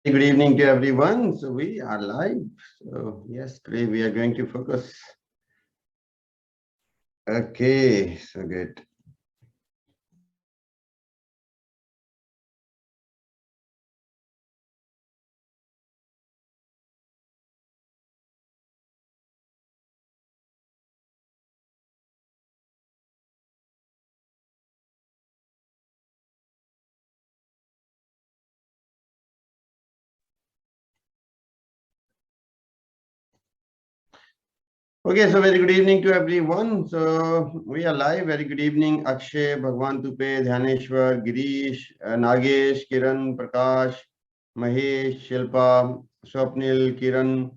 Good evening to everyone. So we are live. So yes, today we are going to focus. Okay, so good. Okay, so very good evening to everyone. So we are live. Very good evening, Akshay, Bhagwan Tupe, Dhyaneshwar, Girish, Nagesh, Kiran, Prakash, Mahesh, Shilpa, Swapnil, Kiran,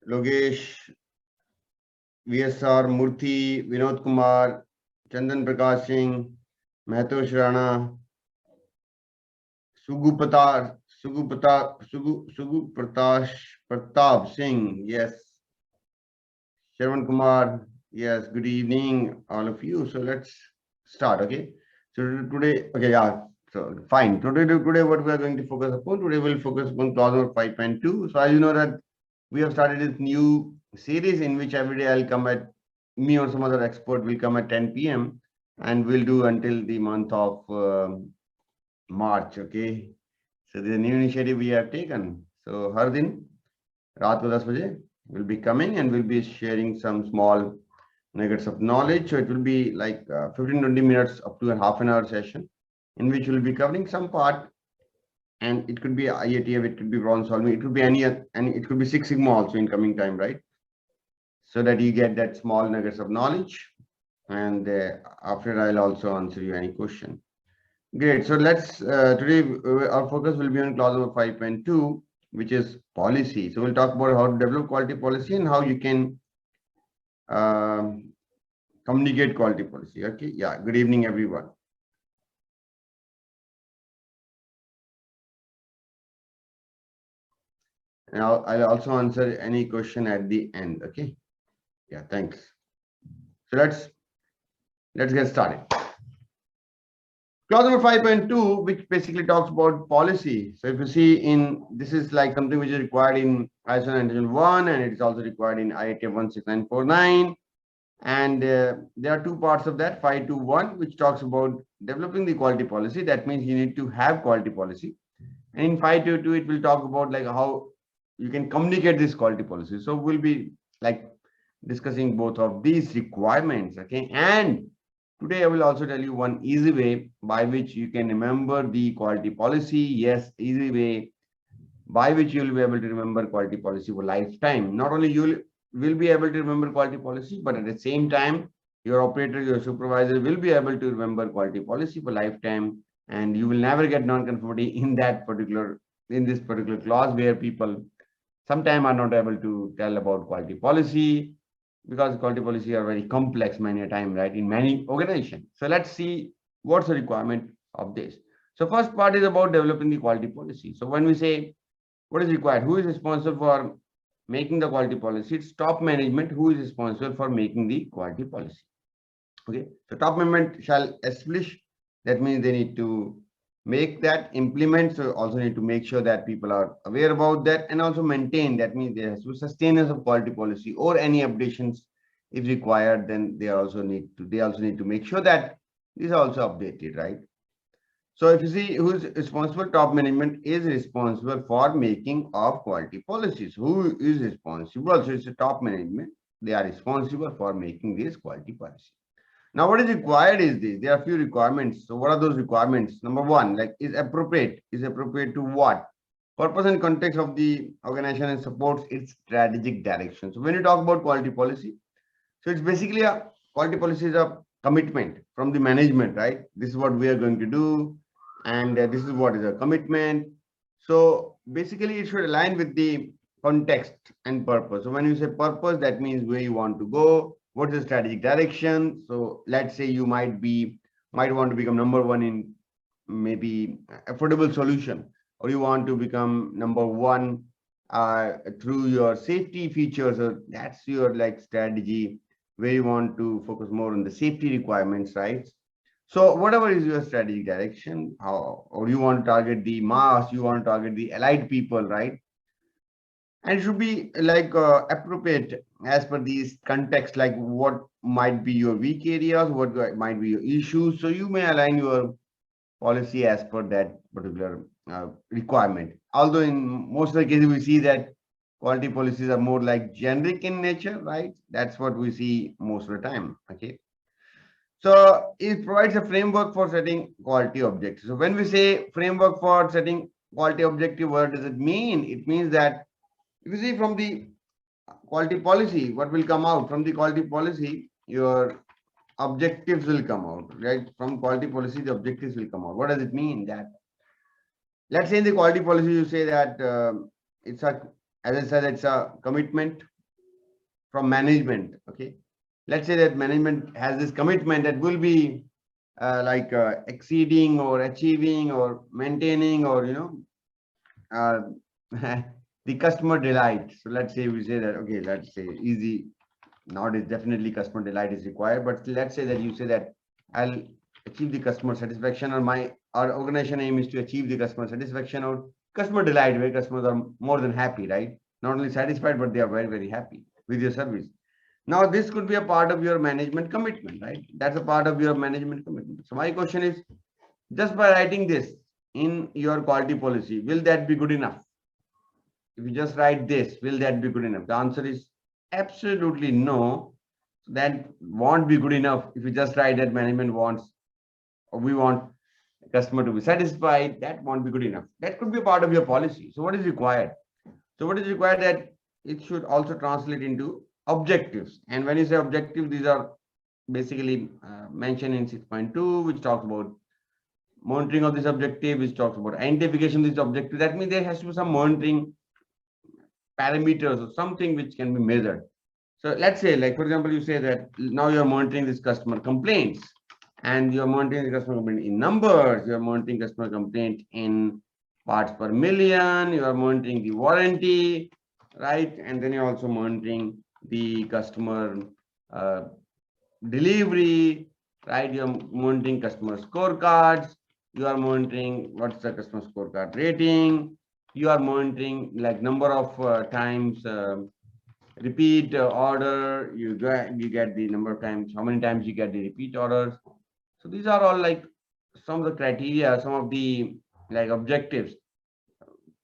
Logesh, VSR, Murthy, Vinod Kumar, Chandan Prakash Singh, Mahatosh Rana, Sugupata, Pratap Singh. Yes. Sharman Kumar. Yes. Good evening, all of you. So let's start. Okay. So today, okay, yeah. So fine. Today, what we are going to focus upon? Today, we'll focus upon clause number 5.2. So as you know that we have started this new series in which every day I'll come at me or some other expert will come at 10 p.m. and we'll do until the month of March. Okay. So this is a new initiative we have taken. So हर दिन रात को 10 बजे will be coming and we'll be sharing some small nuggets of knowledge. So it will be like 15-20 minutes up to a half an hour session in which we'll be covering some part, and it could be IATF, it could be bronze solving, it could be any, and it could be Six Sigma also in coming time, right? So that you get that small nuggets of knowledge, and after I'll also answer you any question. Great. So let's today our focus will be on clause number 5.2, which is policy. So we'll talk about how to develop quality policy and how you can communicate quality policy. Okay. Yeah. Good evening, everyone. And I'll also answer any question at the end. Okay. Yeah. Thanks. So let's get started. Clause number 5.2, which basically talks about policy. So if you see in, this is like something which is required in ISO 9001 and it is also required in IATF 16949. And there are two parts of that, 521, which talks about developing the quality policy. That means you need to have quality policy. And in 522, it will talk about like how you can communicate this quality policy. So we'll be like discussing both of these requirements. Okay. And today I will also tell you one easy way by which you can remember the quality policy. Yes, easy way by which you will be able to remember quality policy for lifetime. Not only you will be able to remember quality policy, but at the same time, your operator, your supervisor will be able to remember quality policy for lifetime, and you will never get non-conformity in this particular clause where people sometimes are not able to tell about quality policy because quality policy are very complex many a time, right, in many organizations. So let's see what's the requirement of this. So first part is about developing the quality policy. So when we say what is required, who is responsible for making the quality policy? It's top management who is responsible for making the quality policy. Okay, so top management shall establish, that means they need to make that, implement, so also need to make sure that people are aware about that, and also maintain, that means there has to be sustenance of quality policy or any updations if required, then they also need to make sure that these are also updated, right? So if you see who is responsible, top management is responsible for making of quality policies. Who is responsible? So it's the top management. They are responsible for making this quality policy. Now, what is required is this. There are a few requirements. So what are those requirements? Number one, like is appropriate. Is appropriate to what? Purpose and context of the organization and supports its strategic direction. So when you talk about quality policy, so it's basically a quality policy is a commitment from the management, right? This is what we are going to do, and this is what is a commitment. So basically, it should align with the context and purpose. So when you say purpose, that means where you want to go, what's the strategic direction. So let's say you might want to become number one in maybe affordable solution, or you want to become number one through your safety features, or that's your like strategy where you want to focus more on the safety requirements, right? So whatever is your strategic direction, how, or you want to target the mass, you want to target the allied people, right? And it should be like appropriate as per these context, like what might be your weak areas, what might be your issues. So you may align your policy as per that particular requirement. Although in most of the cases we see that quality policies are more like generic in nature, right? That's what we see most of the time. Okay. So it provides a framework for setting quality objectives. So when we say framework for setting quality objective, what does it mean? It means that if you see from the quality policy, what will come out from the quality policy, your objectives will come out, right? From quality policy, the objectives will come out. What does it mean? That let's say in the quality policy, you say that it's a, as I said, it's a commitment from management. Okay, let's say that management has this commitment that will be exceeding or achieving or maintaining or uh, the customer delight. So let's say we say that, okay, let's say easy. Nowadays, definitely customer delight is required, but let's say that you say that I'll achieve the customer satisfaction, or our organization aim is to achieve the customer satisfaction or customer delight, where customers are more than happy, right? Not only satisfied, but they are very, very happy with your service. Now, this could be a part of your management commitment, right? That's a part of your management commitment. So my question is, just by writing this in your quality policy, will that be good enough? If you just write this, will that be good enough? The answer is absolutely no. That won't be good enough if you just write that management wants, or we want customer to be satisfied. That won't be good enough. That could be a part of your policy. So what is required? So what is required, that it should also translate into objectives. And when you say objective, these are basically mentioned in 6.2, which talks about monitoring of this objective, which talks about identification of this objective. That means there has to be some monitoring parameters or something which can be measured. So let's say, like, for example, you say that now you're monitoring this customer complaints, and you're monitoring the customer complaint in numbers, you're monitoring customer complaint in parts per million, you are monitoring the warranty, right? And then you're also monitoring the customer delivery, right? You're monitoring customer scorecards, you are monitoring what's the customer scorecard rating, you are monitoring like number of times repeat order, you get the number of times, how many times you get the repeat orders. So these are all like some of the criteria, some of the like objectives.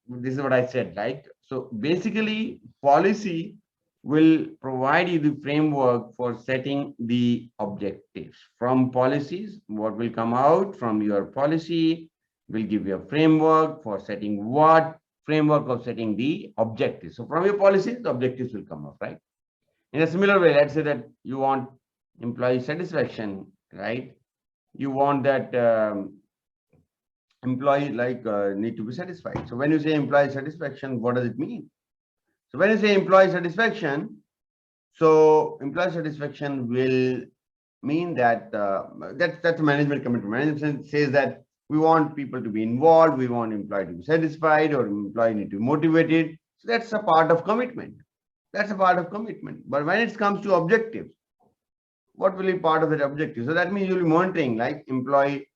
This is what I said, like, so basically policy will provide you the framework for setting the objectives. From policies, what will come out from your policy will give you a framework for setting what, framework of setting the objectives. So from your policies, the objectives will come up, right? In a similar way, let's say that you want employee satisfaction, right? You want that employee need to be satisfied. So when you say employee satisfaction, what does it mean? So when you say employee satisfaction, so employee satisfaction will mean that that's a management commitment. Management says that we want people to be involved, we want employee to be satisfied, or employee need to be motivated. So that's a part of commitment. That's a part of commitment. But when it comes to objectives, what will be part of that objective? So that means you'll be monitoring like employee,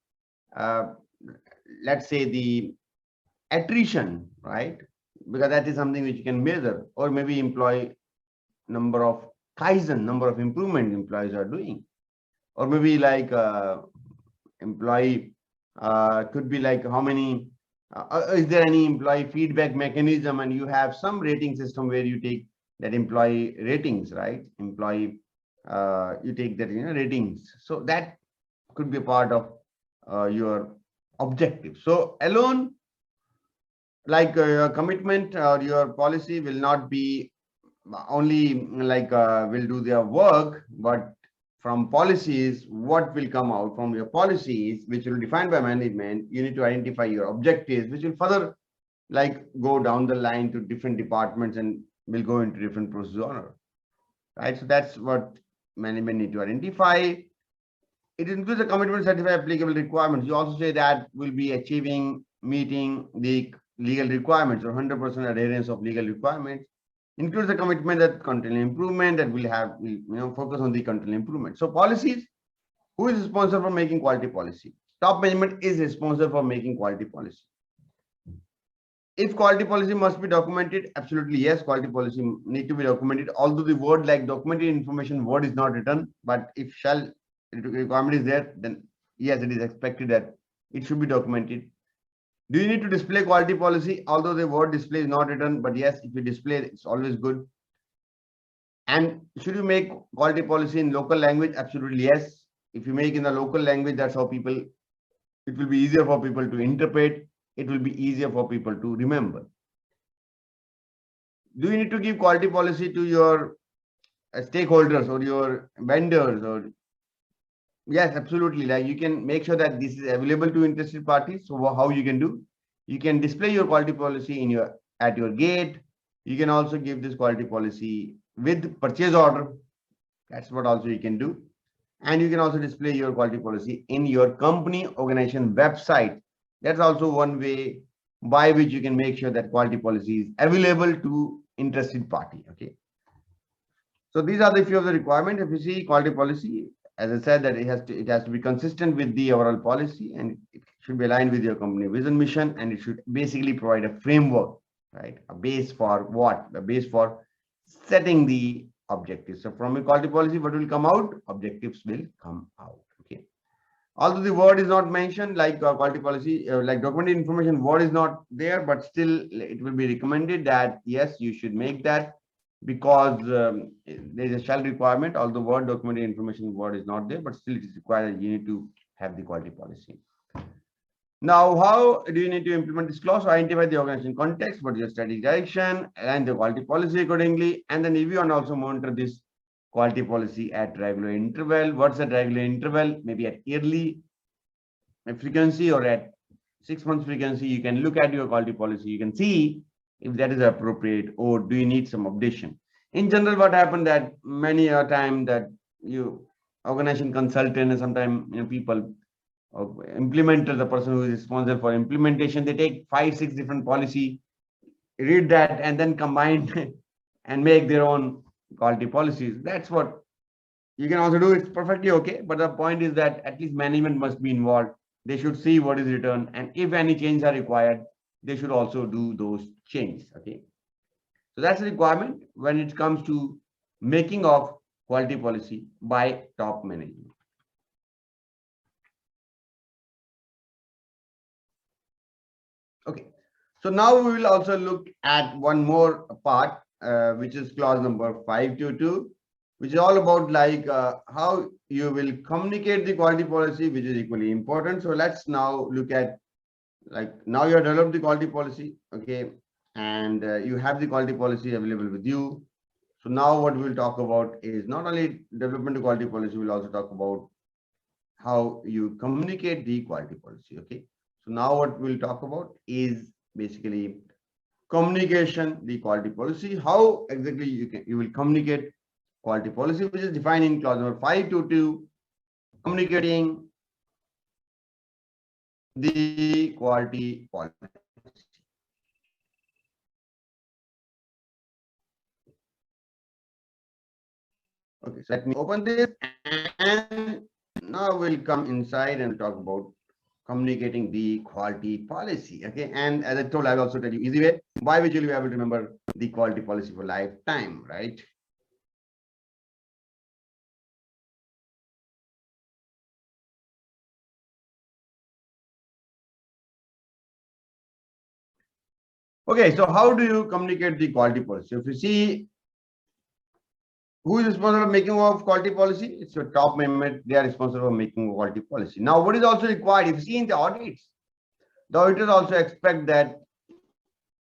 let's say the attrition, right? Because that is something which you can measure, or maybe employee number of kaizen, number of improvement employees are doing, or maybe like employee could be like how many, is there any employee feedback mechanism, and you have some rating system where you take that employee ratings, right? Employee, you take that ratings. So that could be a part of your objective. So alone, like your commitment or your policy will not be only like will do their work, but from policies, what will come out from your policies, which will be defined by management, you need to identify your objectives, which will further like go down the line to different departments and will go into different process order, right? So that's what management need to identify. It includes a commitment to certify applicable requirements. You also say that will be achieving, meeting the legal requirements or 100% adherence of legal requirements. Includes a commitment that continual improvement that will have, focus on the continual improvement. So policies Who is responsible for making quality policy? Top management is responsible for making quality policy. If quality policy must be documented, absolutely yes, quality policy need to be documented. Although the word like documented information word is not written, but if shall requirement is there, then yes, it is expected that it should be documented. Do you need to display quality policy? Although the word display is not written, but yes, if you display, it's always good. And should you make quality policy in local language? Absolutely yes. If you make in the local language, that's how people, it will be easier for people to interpret. It will be easier for people to remember. Do you need to give quality policy to your stakeholders or your vendors? Or yes, absolutely. Like you can make sure that this is available to interested parties. So how you can do? You can display your quality policy in your at your gate. You can also give this quality policy with purchase order. That's what also you can do. And you can also display your quality policy in your company organization website. That's also one way by which you can make sure that quality policy is available to interested party. Okay. So these are the few of the requirements. If you see quality policy, as I said, that it has to be consistent with the overall policy, and it should be aligned with your company vision mission, and it should basically provide a framework, right? A base for what? A base for setting the objectives. So from a quality policy, what will come out? Objectives will come out. Okay. Although the word is not mentioned, like quality policy, like documented information, word is not there, but still it will be recommended that yes, you should make that, because there is a shall requirement. Although word documented information word is not there, but still it is required that you need to have the quality policy. Now, how do you need to implement this clause? So identify the organization context, what is your strategic direction, align the quality policy accordingly, and then review and also monitor this quality policy at regular interval. What's the regular interval? Maybe at yearly frequency or at 6 months frequency. You can look at your quality policy. You can see if that is appropriate or do you need some updation. In general, what happened that many a time that you organization consultant and sometimes people implementer, the person who is responsible for implementation, they take 5-6 different policy, read that and then combine and make their own quality policies. That's what you can also do. It's perfectly okay, but the point is that at least management must be involved. They should see what is written, and if any changes are required, they should also do those changes. Okay, so that's the requirement when it comes to making of quality policy by top management. Okay, so now we will also look at one more part, which is clause number 522, which is all about like how you will communicate the quality policy, which is equally important. So let's now look at, like, now you have developed the quality policy, okay, and you have the quality policy available with you. So now what we'll talk about is not only development of quality policy, we'll also talk about how you communicate the quality policy. Okay, so now what we'll talk about is basically communication, the quality policy, how exactly you will communicate quality policy, which is defined in clause number 522, communicating the quality policy. Okay, so let me open this, and now we'll come inside and talk about communicating the quality policy. Okay, and as I told, I'll also tell you easy way by which you'll be able to remember the quality policy for lifetime, right? Okay, so how do you communicate the quality policy? If you see, who is responsible for making of quality policy? It's your top management. They are responsible for making quality policy. Now, what is also required? If you see in the audits, the auditors also expect that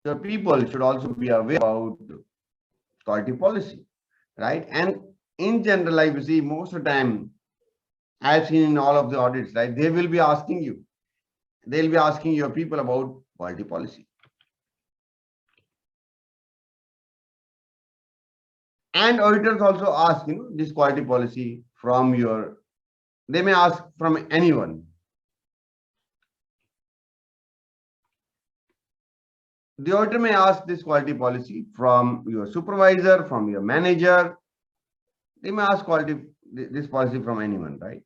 the people should also be aware about quality policy, right? And in general, like we see most of the time, I've seen in all of the audits, right? They will be asking you, they'll be asking your people about quality policy. And auditors also ask, this quality policy from your, they may ask from anyone. The auditor may ask this quality policy from your supervisor, from your manager. They may ask this policy from anyone, right?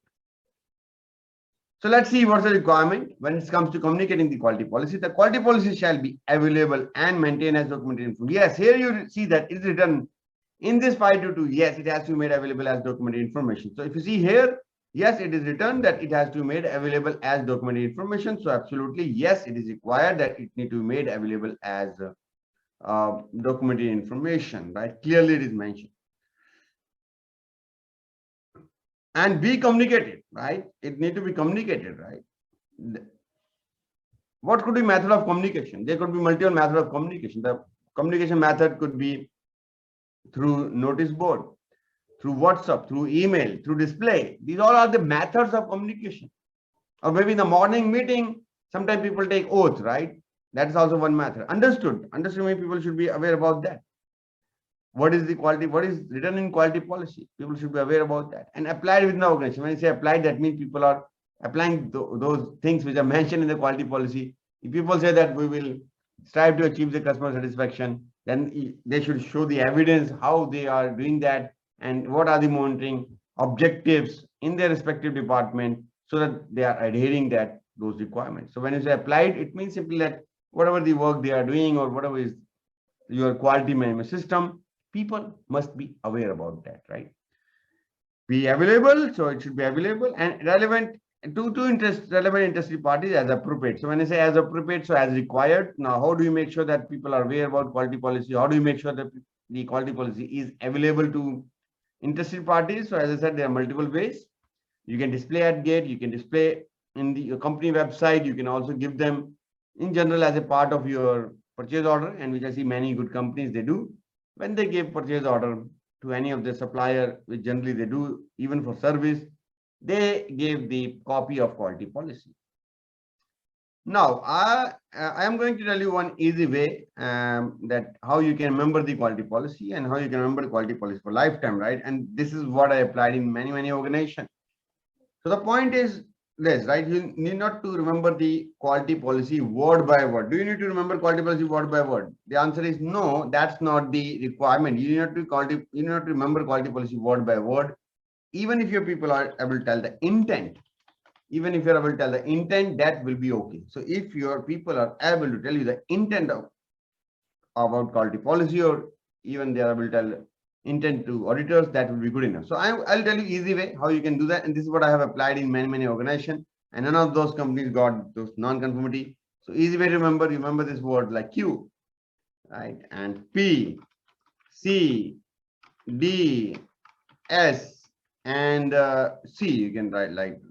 So let's see what's the requirement when it comes to communicating the quality policy. The quality policy shall be available and maintained as documented information. Yes, here you see that it's written in this 522. Yes, it has to be made available as documented information. So if you see here, yes, it is written that it has to be made available as documented information. So absolutely, yes, it is required that it need to be made available as documented information, right? Clearly it is mentioned. And be communicated, right? It need to be communicated, right? What could be method of communication? There could be multiple method of communication. The communication method could be through notice board, through WhatsApp, through email, through display. These all are the methods of communication. Or maybe in the morning meeting, sometimes people take oath, right? That's also one method. Understood. Understood means people should be aware about that. What is the quality? What is written in quality policy? People should be aware about that and applied within the organization. When you say applied, that means people are applying those things which are mentioned in the quality policy. If people say that we will strive to achieve the customer satisfaction, then they should show the evidence how they are doing that and what are the monitoring objectives in their respective department so that they are adhering that those requirements. So when you say applied, it means simply that whatever the work they are doing or whatever is your quality management system, people must be aware about that, right? Be available, so it should be available and relevant to relevant interested parties as appropriate. So when I say as appropriate, so as required. Now, how do you make sure that people are aware about quality policy? How do you make sure that the quality policy is available to interested parties? So as I said, there are multiple ways. You can display at gate, you can display in your company website, you can also give them in general as a part of your purchase order, and which I see many good companies they do. When they give purchase order to any of the supplier, which generally they do even for service, they give the copy of quality policy. Now, I am going to tell you one easy way that how you can remember the quality policy and how you can remember the quality policy for lifetime, right? And this is what I applied in many organizations. So the point is this, right? You need not to remember the quality policy word by word. Do you need to remember quality policy word by word? The answer is no, that's not the requirement. You need not to remember quality policy word by word. Even if your people are able to tell the intent, even if you're able to tell the intent, that will be okay. So if your people are able to tell you the intent about quality policy, or even they are able to tell intent to auditors, that will be good enough. So I'll tell you easy way how you can do that. And this is what I have applied in many organizations. And none of those companies got those non-conformity. So easy way to remember this word like Q, right? And P, C, D, S, and C. You can write like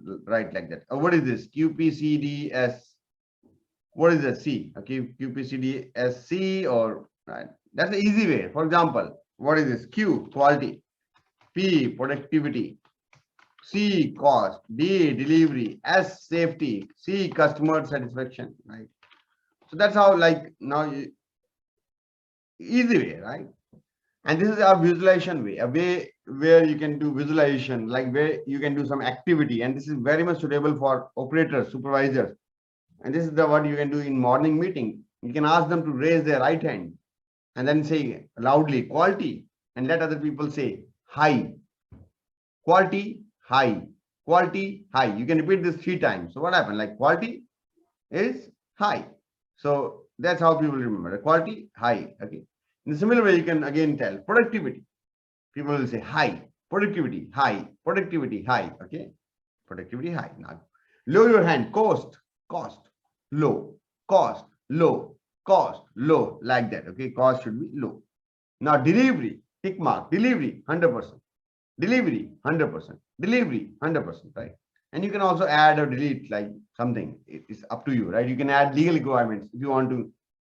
that. What is this? Q, P, C, D, S. What is the C? Okay, Q, P, C, D, S, C, or right? That's the easy way. For example, what is this? Q, quality. P, productivity. C, cost. D, delivery. S, safety. C, customer satisfaction, right? So that's how, like, now easy way, right? And this is a visualization way, a way where you can do visualization, like where you can do some activity. And this is very much suitable for operators, supervisors. And this is what you can do in morning meeting. You can ask them to raise their right hand and then say loudly quality, and let other people say high. Quality, high. Quality, high. You can repeat this 3 times. So what happened? Like quality is high. So that's how people remember. Quality, high. Okay. In a similar way, you can again tell productivity. People will say high. Productivity, high. Productivity, high. Okay. Productivity, high. Now, lower your hand. Cost, low. Cost, low. Cost, low. Like that. Okay. Cost should be low. Now, delivery, tick mark. Delivery, 100%. Delivery, 100%. Delivery, 100%. Right. And you can also add or delete like something. It's up to you, right? You can add legal requirements if you want to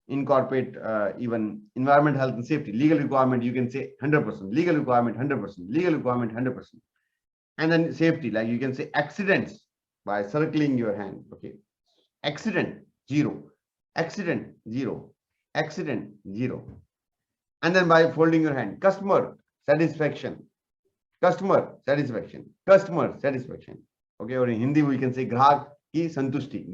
incorporate even environment, health, and safety. Legal requirement, you can say 100%. Legal requirement, 100%. Legal requirement, 100%. And then safety, like you can say accidents by circling your hand. Okay. Accident, 0. Accident, 0. Accident, 0. And then by folding your hand, customer satisfaction. Customer satisfaction. Customer satisfaction. Okay, or in Hindi we can say grahak ki santushti,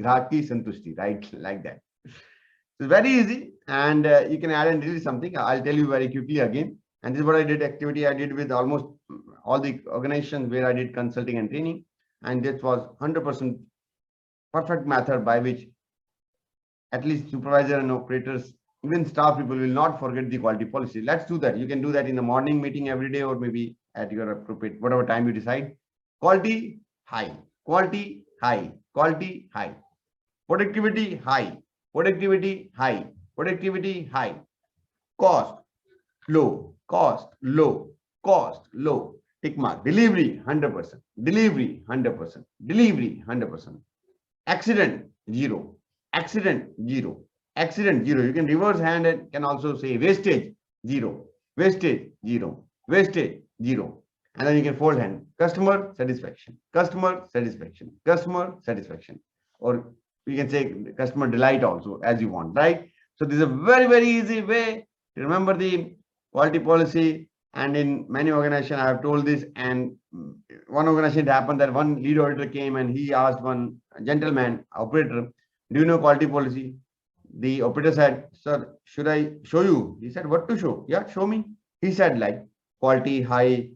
right? Like that. It's very easy, and you can add and delete something. I'll tell you very quickly again. And this is what I did, activity I did with almost all the organizations where I did consulting and training. And this was 100% perfect method by which at least supervisor and operators, even staff people will not forget the quality policy. Let's do that. You can do that in the morning meeting every day, or maybe at your appropriate, whatever time you decide. Quality high, quality high, quality high, productivity high, productivity high, productivity high, cost low, cost low, cost low. Tick mark. Delivery 100%, delivery 100%, delivery 100%. Accident zero, accident zero, accident zero. You can reverse hand and can also say wastage zero, wastage zero, wastage zero. And then you can fold hand. Customer satisfaction, customer satisfaction, customer satisfaction. Or you can say customer delight also, as you want, right? So this is a very, very easy way to remember the quality policy. And in many organizations, I have told this, and one organization it happened that one lead auditor came and he asked one gentleman operator, do you know quality policy? The operator said, sir, should I show you? He said, what to show? Yeah, show me. He said, like quality high,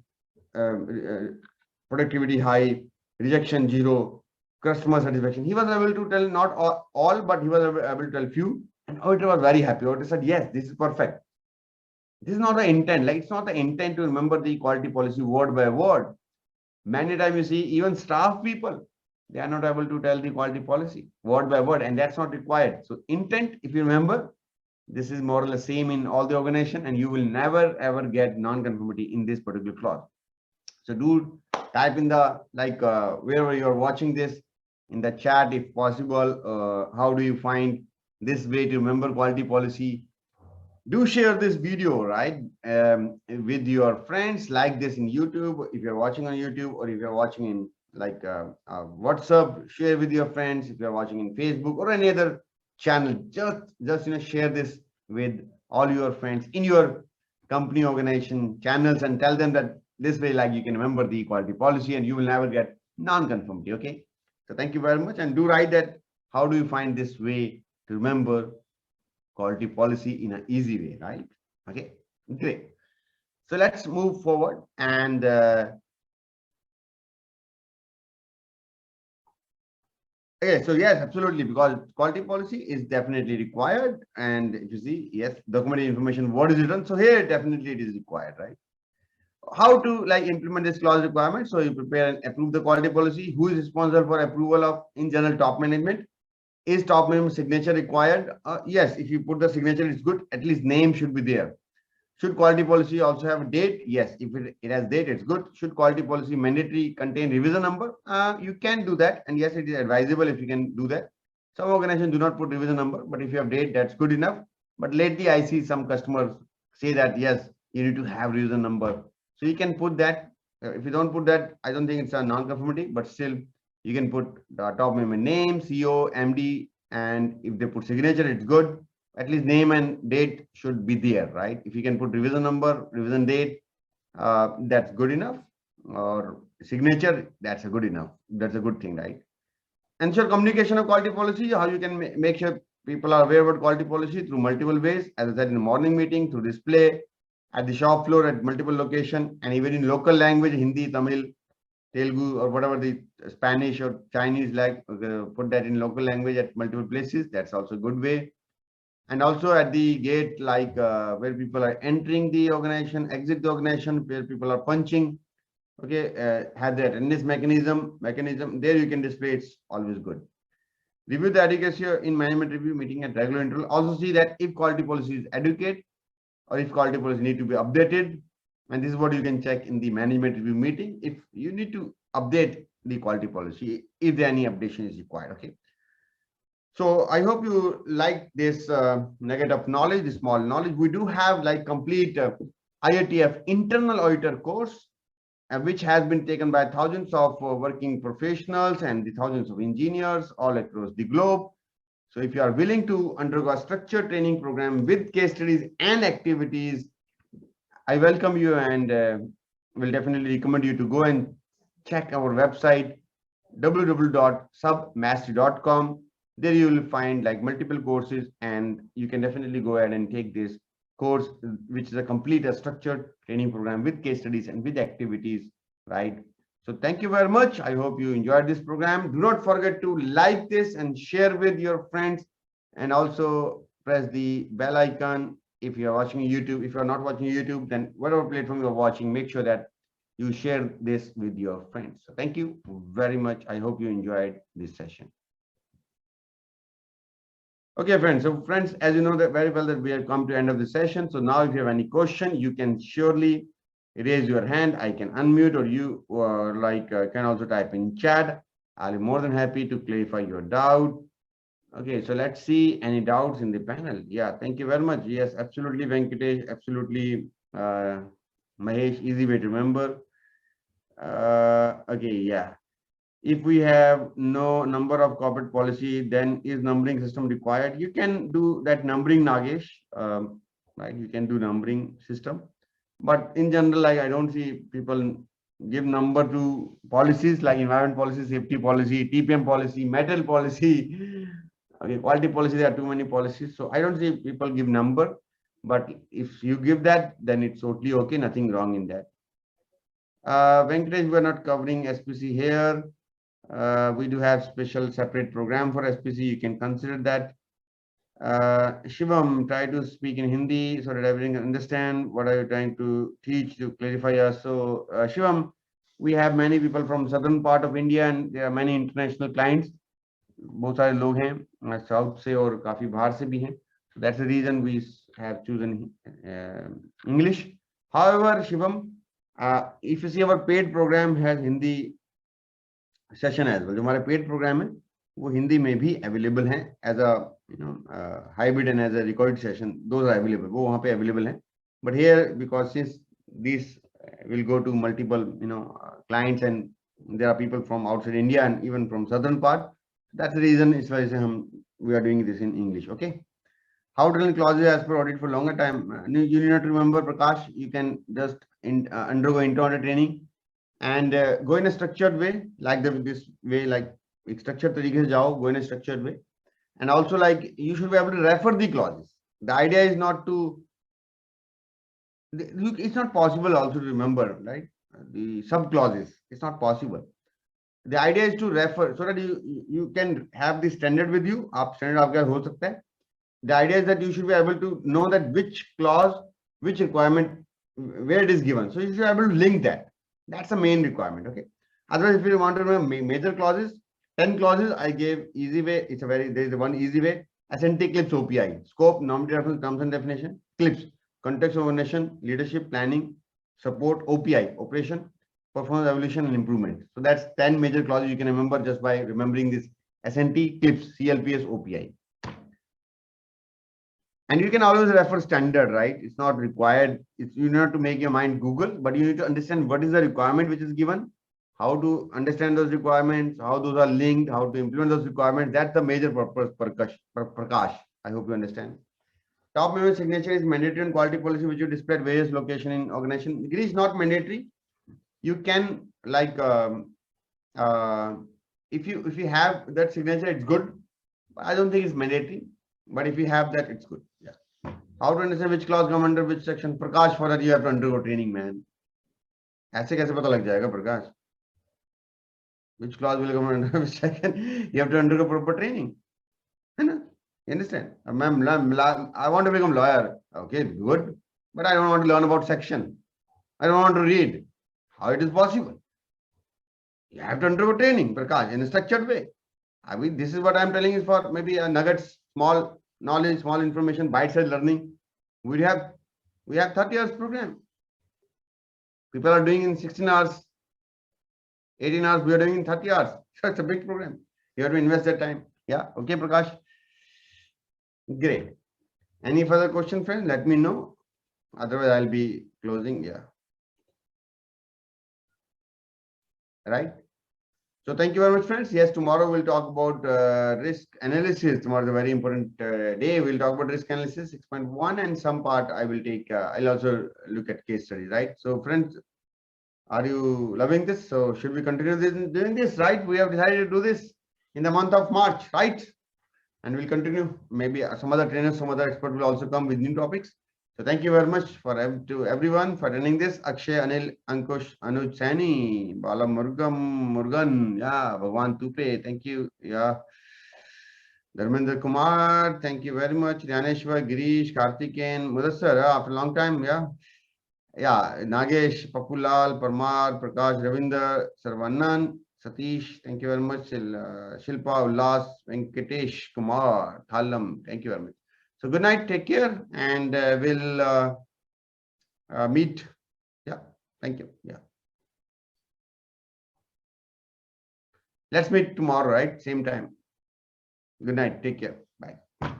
productivity high, rejection zero, customer satisfaction. He was able to tell not all, but he was able to tell few. And auditor was very happy. Auditor said, yes, this is perfect. This is not the intent. Like, it's not the intent to remember the quality policy word by word. Many times you see even staff people, they are not able to tell the quality policy word by word, and that's not required. So intent, if you remember, this is more or less same in all the organization, and you will never ever get non-conformity in this particular clause. So do type in the wherever you're watching this in the chat if possible. How do you find this way to remember quality policy? Do share this video, right, with your friends. Like this in YouTube if you're watching on YouTube, or if you're watching in WhatsApp, share with your friends. If you're watching in Facebook or any other channel, just share this with all your friends in your company, organization, channels, and tell them that this way, like, you can remember the quality policy and you will never get non-conformity. Okay, so thank you very much, and do write that how do you find this way to remember quality policy in an easy way, right? Okay, great. So let's move forward. And okay, so yes, absolutely, because quality policy is definitely required. And if you see, yes, documented information, what is written, so here definitely it is required, right? How to implement this clause requirement? So you prepare and approve the quality policy. Who is responsible for approval of, in general, top management? Is top management signature required? Yes, if you put the signature, it's good. At least name should be there. Should quality policy also have a date? Yes, if it has date, it's good. Should quality policy mandatory contain revision number? You can do that. And yes, it is advisable if you can do that. Some organizations do not put revision number, but if you have date, that's good enough. But lately, I see some customers say that, yes, you need to have revision number. So you can put that. If you don't put that, I don't think it's a non-conformity, but still, you can put the top management name, CEO, MD, and if they put signature, it's good. At least name and date should be there, right? If you can put revision number, revision date, that's good enough. Or signature, that's a good enough. That's a good thing, right? Ensure communication of quality policy. How you can make sure people are aware about quality policy through multiple ways. As I said, in the morning meeting, through display, at the shop floor, at multiple location, and even in local language, Hindi, Tamil, Telugu, or whatever the Spanish or Chinese, put that in local language at multiple places. That's also a good way. And also at the gate, where people are entering the organization, exit the organization, where people are punching. Okay, have the attendance mechanism there. You can display. It's always good. Review the adequacy in management review meeting at regular interval. Also see that if quality policy is adequate, or if quality policy need to be updated. And this is what you can check in the management review meeting. If you need to update the quality policy, if there any updation is required. Okay. So I hope you like this nugget of knowledge, this small knowledge. We do have complete IATF internal auditor course, which has been taken by thousands of working professionals and the thousands of engineers all across the globe. So if you are willing to undergo a structured training program with case studies and activities, I welcome you, and will definitely recommend you to go and check our website, www.submastery.com. There you will find multiple courses, and you can definitely go ahead and take this course, which is a complete structured training program with case studies and with activities, right? So thank you very much. I hope you enjoyed this program. Do not forget to like this and share with your friends, and also press the bell icon if you are watching YouTube. If you are not watching YouTube, then whatever platform you are watching, make sure that you share this with your friends. So thank you very much. I hope you enjoyed this session. Okay, friends. So friends, as you know that very well that we have come to the end of the session. So now if you have any question, you can surely raise your hand. I can unmute, or you can also type in chat. I'll be more than happy to clarify your doubt. Okay, so let's see any doubts in the panel. Yeah, thank you very much. Yes, absolutely, Venkatesh. Absolutely, Mahesh. Easy way to remember. Okay, yeah. If we have no number of corporate policy, then is numbering system required? You can do that numbering, Nagesh. Right, you can do numbering system, but in general, like I don't see people give number to policies like environment policy, safety policy, TPM policy, metal policy. Okay, quality policy. There are too many policies, so I don't see people give number. But if you give that, then it's totally okay. Nothing wrong in that. Venkatesh, we are not covering SPC here. We do have special separate program for SPC. You can consider that. Shivam, try to speak in Hindi so that everyone can understand what are you trying to teach to clarify us. So Shivam, we have many people from southern part of India and there are many international clients. बहुत सारे लोग हैं south से और काफी बाहर से भी हैं. So that's the reason we have chosen English. However, Shivam, if you see our paid program has Hindi session as well. जो हमारे paid program है वो हिंदी में भी available हैं as a hybrid and as a recorded session. Those are available. वो वहाँ पे available हैं. But here, because since these will go to multiple clients and there are people from outside India and even from southern part, that's the reason is why we are doing this in English. Okay. How to learn clauses as per audit for longer time? You need not remember, Prakash. You can just undergo internal training and go in a structured way, like this way, like structured तरीके से जाओ, go in a structured way. And also, like, you should be able to refer the clauses. The idea is not to, it's not possible also to remember, right? The sub clauses, it's not possible. The idea is to refer so that you can have the standard with you. आप standard आपके पास हो सकता है. The idea is that you should be able to know that which clause, which requirement, where it is given. So you should be able to link that. That's the main requirement. Okay. Otherwise, if you want to remember major clauses, 10 clauses I gave easy way. It's a there is one easy way. Ascenti clips OPI, scope, normative reference, terms and definition, clips, context of nation, leadership, planning, support, OPI, operation, performance, evolution, and improvement. So that's 10 major clauses you can remember just by remembering this Ascenti clips, CLPS, OPI. And you can always refer standard, right? It's not required. It's you need to make your mind Google, but you need to understand what is the requirement which is given, how to understand those requirements, how those are linked, how to implement those requirements. That's the major purpose, Prakash. I hope you understand. Top member signature is mandatory and quality policy which you display at various locations in organization. It is not mandatory. You can like if you have that signature, it's good. I don't think it's mandatory, but if you have that, it's good. Yeah. How to understand which clause come under which section? Prakash, for that you have to undergo training, man. ऐसे कैसे पता लग जाएगा प्रकाश? Which clause will come under which section? You have to undergo proper training. है ना? You understand? I want to become lawyer. Okay, good. But I don't want to learn about section. I don't want to read. How it is possible? You have to undergo training, Prakash, in a structured way. I mean, this is what I'm telling is for maybe a nuggets, small knowledge, small information, bite-sized learning. We have 30 hours program. People are doing in 16 hours, 18 hours. We are doing in 30 hours. So it's a big program. You have to invest that time. Yeah. Okay, Prakash. Great. Any further question, friends? Let me know. Otherwise, I'll be closing. Yeah. Right. So thank you very much, friends. Yes, tomorrow we'll talk about risk analysis. Tomorrow is a very important day. We'll talk about risk analysis 6.1 and some part I will take. I'll also look at case studies, right? So friends, are you loving this? So should we continue doing this, right? We have decided to do this in the month of March, right? And we'll continue. Maybe some other trainers, some other experts will also come with new topics. So thank you very much for to everyone for attending this. Akshay, Anil, Ankush, Anuj, Sani, Bala Murugan, yeah, Bhagwan Tupe, thank you, yeah. Dharmendra Kumar, thank you very much. Ryaneshwar, Girish, Karthikeyan, Mudassar, after a long time, yeah. Yeah, Nagesh, Papulal, Parmar, Prakash, Ravinder, Sarvanan, Satish, thank you very much. Shilpa, Ullas, Venkatesh, Kumar, Thalam, thank you very much. So good night, take care, and we'll meet. Yeah, thank you. Yeah. Let's meet tomorrow, right? Same time. Good night, take care. Bye.